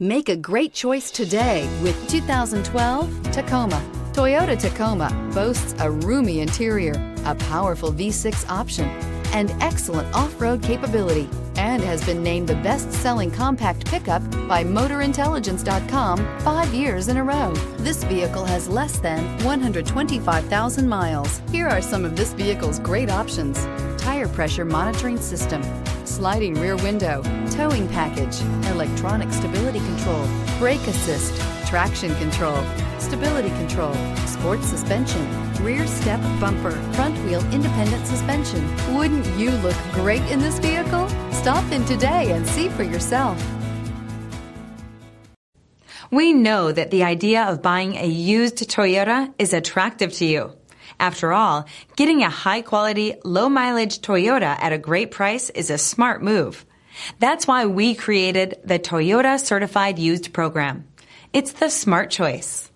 Make a great choice today with 2012 Tacoma. Toyota Tacoma boasts a roomy interior, a powerful V6 option, and excellent off-road capability, and has been named the best-selling compact pickup by MotorIntelligence.com 5 years in a row. This vehicle has less than 125,000 miles. Here are some of this vehicle's great options: tire pressure monitoring system, sliding rear window, towing package, electronic stability control, brake assist, traction control, stability control, sports suspension, rear step bumper, front wheel independent suspension. Wouldn't you look great in this vehicle? Stop in today and see for yourself. We know that the idea of buying a used Toyota is attractive to you. After all, getting a high-quality, low-mileage Toyota at a great price is a smart move. That's why we created the Toyota Certified Used program. It's the smart choice.